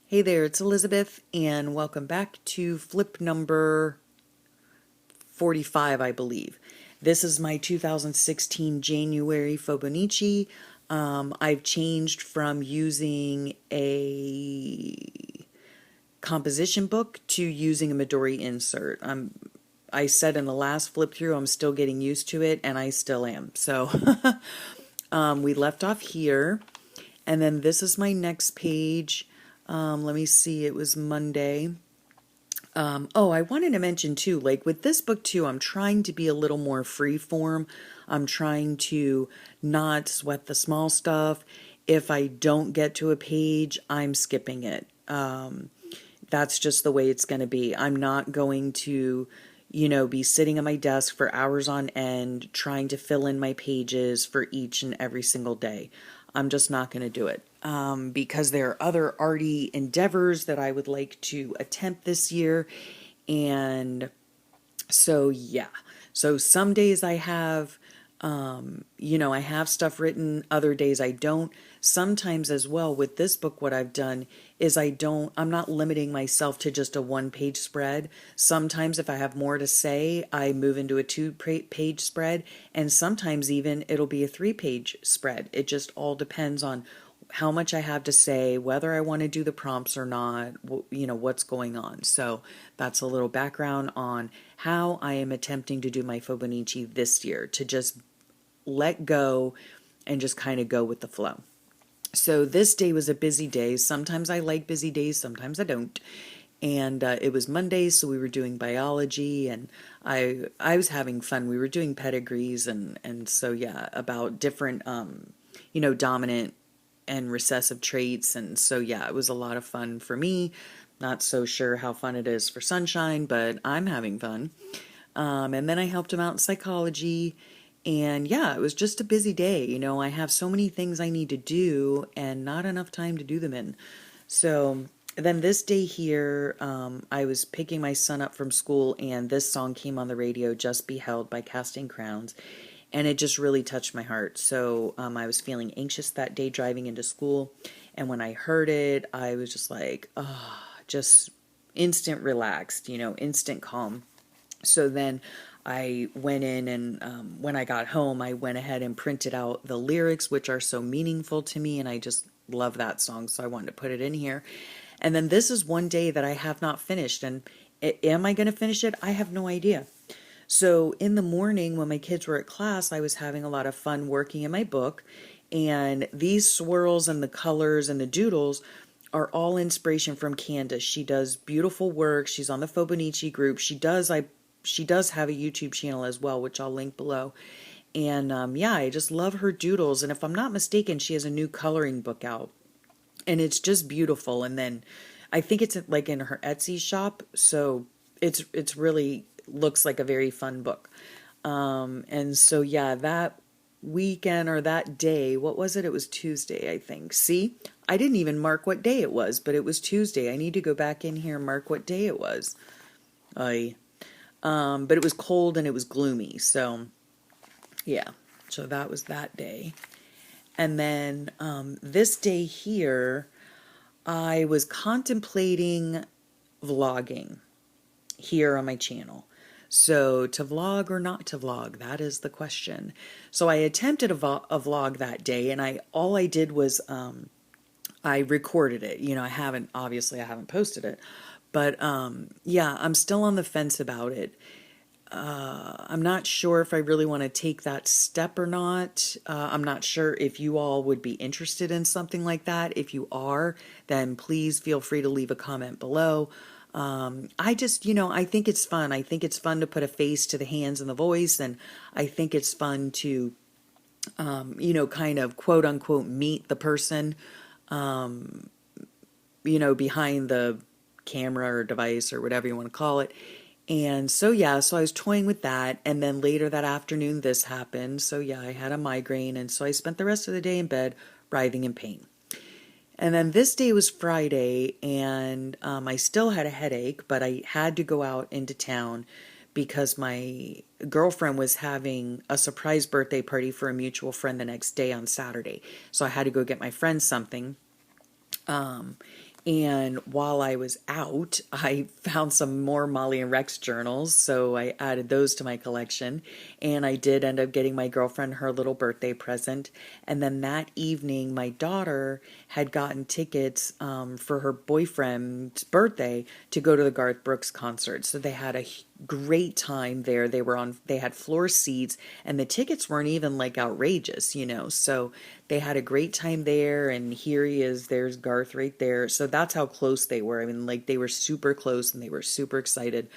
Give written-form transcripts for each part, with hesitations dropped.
Hey there, it's Elizabeth, and welcome back to flip number 45, I believe. This is my 2016 January Fibonacci. I've changed from using a composition book to using a Midori insert. I said in the last flip through, I'm still getting used to it, and I still am. So we left off here, and then this is my next page. Let me see, it was Monday. I wanted to mention too, like with this book too, I'm trying to be a little more free form. I'm trying to not sweat the small stuff. If I don't get to a page, I'm skipping it. That's just the way it's going to be. I'm not going to, be sitting at my desk for hours on end trying to fill in my pages for each and every single day. I'm just not going to do it. Because there are other arty endeavors that I would like to attempt this year. And so, yeah. So some days I have, I have stuff written, other days I don't. Sometimes as well with this book, what I've done is I'm not limiting myself to just a 1-page spread. Sometimes if I have more to say, I move into a 2-page spread, and sometimes even it'll be a 3-page spread. It just all depends on how much I have to say, whether I want to do the prompts or not, what's going on. So that's a little background on how I am attempting to do my Fibonacci this year, to just let go and just kind of go with the flow. So this day was a busy day. Sometimes I like busy days, sometimes I don't. And it was Monday, so we were doing biology, and I was having fun. We were doing pedigrees, and so yeah, about different dominant and recessive traits. And so yeah, it was a lot of fun for me. Not so sure how fun it is for Sunshine, but I'm having fun. And then I helped him out in psychology. And yeah, it was just a busy day. I have so many things I need to do and not enough time to do them in. So then this day here, I was picking my son up from school, and this song came on the radio, Just Be Held by Casting Crowns. And it just really touched my heart. So I was feeling anxious that day driving into school. And when I heard it, I was just like, just instant relaxed, instant calm. So then I went in, and when I got home, I went ahead and printed out the lyrics, which are so meaningful to me. And I just love that song, so I wanted to put it in here. And then this is one day that I have not finished. And am I going to finish it? I have no idea. So in the morning when my kids were at class, I was having a lot of fun working in my book. And these swirls and the colors and the doodles are all inspiration from Candice. She does beautiful work. She's on the Fibonacci group. She does have a YouTube channel as well, which I'll link below. And I just love her doodles. And if I'm not mistaken, she has a new coloring book out. And it's just beautiful. And then I think it's like in her Etsy shop. So it's really looks like a very fun book. And so yeah, that weekend or that day, what was it? It was Tuesday, I think. See, I didn't even mark what day it was, but it was Tuesday. I need to go back in here and mark what day it was. But it was cold and it was gloomy. So yeah, so that was that day. And then this day here, I was contemplating vlogging here on my channel. So to vlog or not to vlog, that is the question. So I attempted a vlog that day, and all I did was I recorded it. I haven't posted it, but I'm still on the fence about it. I'm not sure if I really want to take that step or not. I'm not sure if you all would be interested in something like that. If you are, then please feel free to leave a comment below. I just, I think it's fun. I think it's fun to put a face to the hands and the voice. And I think it's fun to, kind of quote unquote meet the person, behind the camera or device or whatever you want to call it. And so, so I was toying with that. And then later that afternoon, this happened. So yeah, I had a migraine. And so I spent the rest of the day in bed, writhing in pain. And then this day was Friday, and I still had a headache, but I had to go out into town because my girlfriend was having a surprise birthday party for a mutual friend the next day on Saturday. So I had to go get my friend something. And while I was out, I found some more Molly and Rex journals, so I added those to my collection. And I did end up getting my girlfriend her little birthday present. And then that evening, my daughter had gotten tickets for her boyfriend's birthday to go to the Garth Brooks concert. So they had a great time there. They had floor seats, and the tickets weren't even like outrageous, so they had a great time there. And here he is, there's Garth right there. So that's how close they were. I mean, like, they were super close and they were super excited.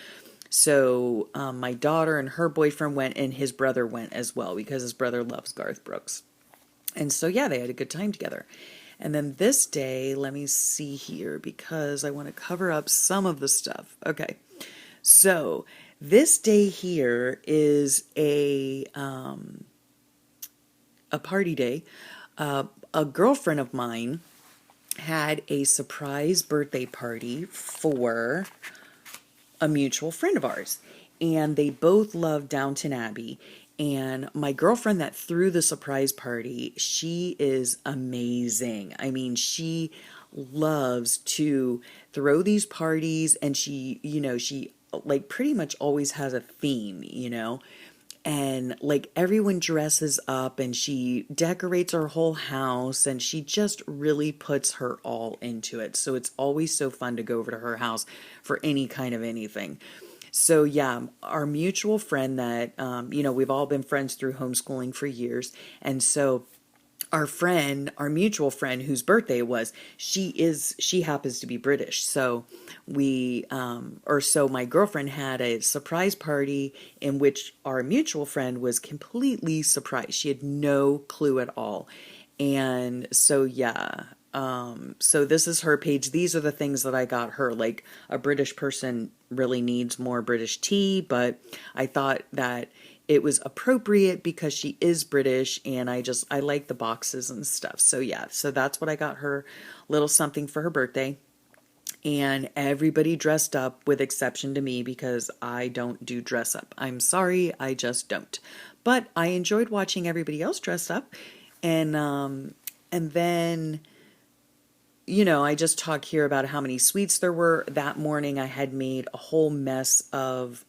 So my daughter and her boyfriend went, and his brother went as well, because his brother loves Garth Brooks. And so yeah, they had a good time together. And then this day, let me see here, because I want to cover up some of the stuff. Okay. So this day here is a party day. A girlfriend of mine had a surprise birthday party for a mutual friend of ours, and they both love Downton Abbey. And my girlfriend that threw the surprise party, she is amazing. I mean, she loves to throw these parties, and she like pretty much always has a theme. And like everyone dresses up, and she decorates her whole house, and she just really puts her all into it. So it's always so fun to go over to her house for any kind of anything. So yeah, our mutual friend that, we've all been friends through homeschooling for years. And so our mutual friend whose birthday it was, she happens to be British. So so my girlfriend had a surprise party in which our mutual friend was completely surprised. She had no clue at all. And so, yeah, so this is her page. These are the things that I got her. Like, a British person really needs more British tea, but I thought that it was appropriate because she is British, and I like the boxes and stuff. So yeah, so that's what I got her, little something for her birthday. And everybody dressed up, with exception to me, because I don't do dress up. I'm sorry, I just don't. But I enjoyed watching everybody else dress up. And then I just talk here about how many sweets there were. That morning I had made a whole mess of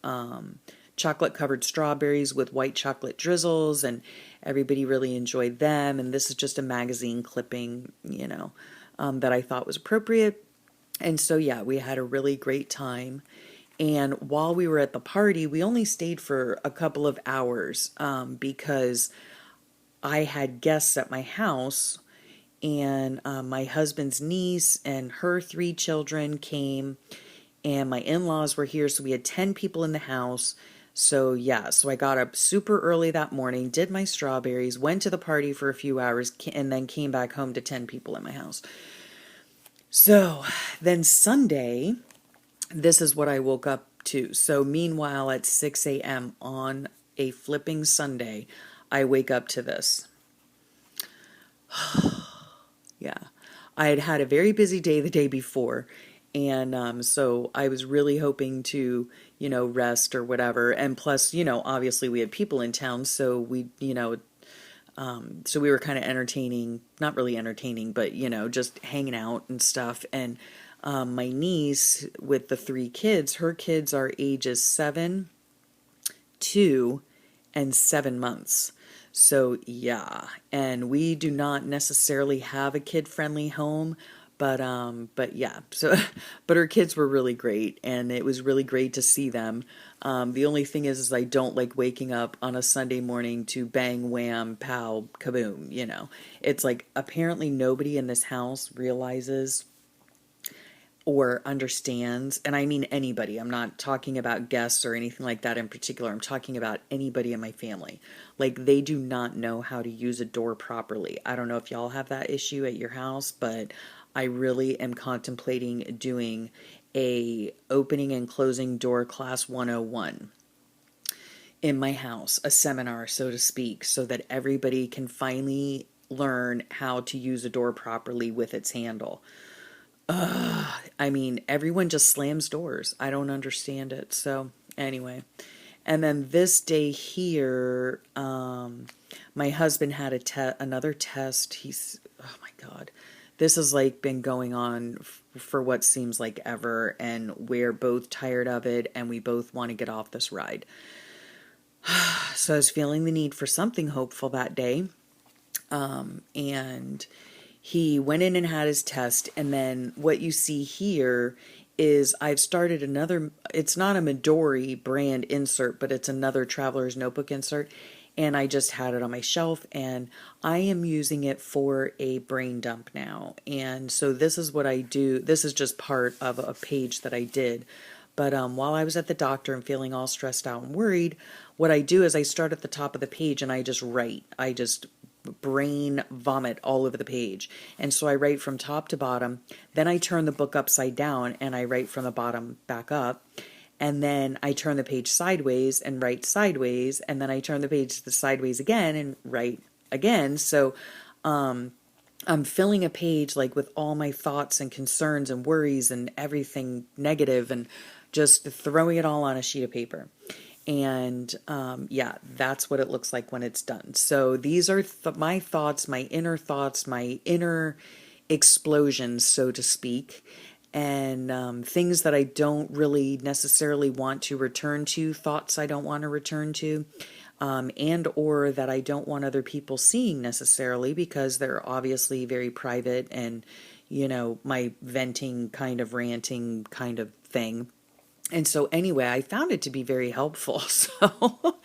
chocolate covered strawberries with white chocolate drizzles, and everybody really enjoyed them. And this is just a magazine clipping, that I thought was appropriate. And so yeah, we had a really great time. And while we were at the party, we only stayed for a couple of hours because I had guests at my house, and my husband's niece and her 3 children came, and my in-laws were here, so we had 10 people in the house. So yeah, so I got up super early that morning, did my strawberries, went to the party for a few hours, and then came back home to 10 people in my house. So then Sunday, this is what I woke up to. So meanwhile, at 6 a.m. on a flipping Sunday, I wake up to this. Yeah, I had had a very busy day the day before, and so I was really hoping to, rest or whatever. And plus, obviously we had people in town, so so we were kind of entertaining, not really entertaining, but, just hanging out and stuff. And my niece with the 3 kids, her kids are ages 7, 2, and 7 months. So yeah, and we do not necessarily have a kid-friendly home, but yeah. So, but her kids were really great, and it was really great to see them. The only thing is I don't like waking up on a Sunday morning to bang, wham, pow, kaboom. It's like apparently nobody in this house realizes or understands, and I mean anybody. I'm not talking about guests or anything like that in particular. I'm talking about anybody in my family. Like, they do not know how to use a door properly. I don't know if y'all have that issue at your house, but I really am contemplating doing a opening and closing door class 101 in my house, a seminar, so to speak, so that everybody can finally learn how to use a door properly with its handle. I mean, everyone just slams doors. I don't understand it. So anyway, and then this day here, my husband had another test. Oh my God, this has like been going on for what seems like ever, and we're both tired of it, and we both want to get off this ride. So I was feeling the need for something hopeful that day. And he went in and had his test. And then what you see here is I've started another, it's not a Midori brand insert, but it's another Traveler's Notebook insert. And I just had it on my shelf, and I am using it for a brain dump now. And so this is what I do. This is just part of a page that I did. But while I was at the doctor and feeling all stressed out and worried, what I do is I start at the top of the page and I just write. I just brain vomit all over the page. And so I write from top to bottom. Then I turn the book upside down and I write from the bottom back up. And then I turn the page sideways and write sideways. And then I turn the page sideways again and write again. So I'm filling a page like with all my thoughts and concerns and worries and everything negative, and just throwing it all on a sheet of paper. And yeah, that's what it looks like when it's done. So these are my thoughts, my inner explosions, so to speak. And things that I don't really necessarily want to return to, thoughts I don't want to return to, and or that I don't want other people seeing necessarily, because they're obviously very private and, you know, my venting kind of ranting kind of thing. And so anyway, I found it to be very helpful. So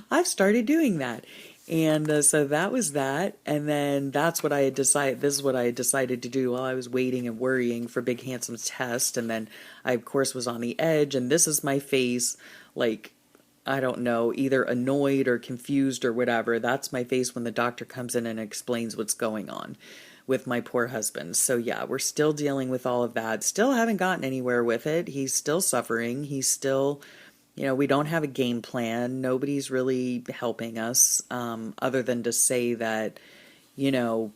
I've started doing that. And so that was that. And then that's what I had decided. This is what I had decided to do while I was waiting and worrying for Big Handsome's test. And then I, of course, was on the edge. And this is my face, like, I don't know, either annoyed or confused or whatever. That's my face when the doctor comes in and explains what's going on with my poor husband. So yeah, we're still dealing with all of that. Still haven't gotten anywhere with it. He's still suffering. He's still... You know, we don't have a game plan. Nobody's really helping us, other than to say that, you know,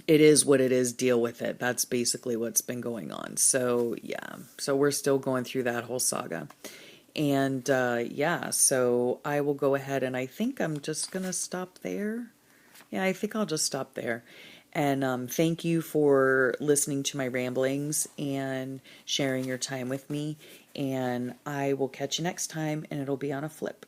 it is what it is, deal with it. That's basically what's been going on. So, yeah. So we're still going through that whole saga. And, yeah, so I will go ahead, and I think I'm just going to stop there. Yeah, I think I'll just stop there. And thank you for listening to my ramblings and sharing your time with me. And I will catch you next time, and it'll be on a flip.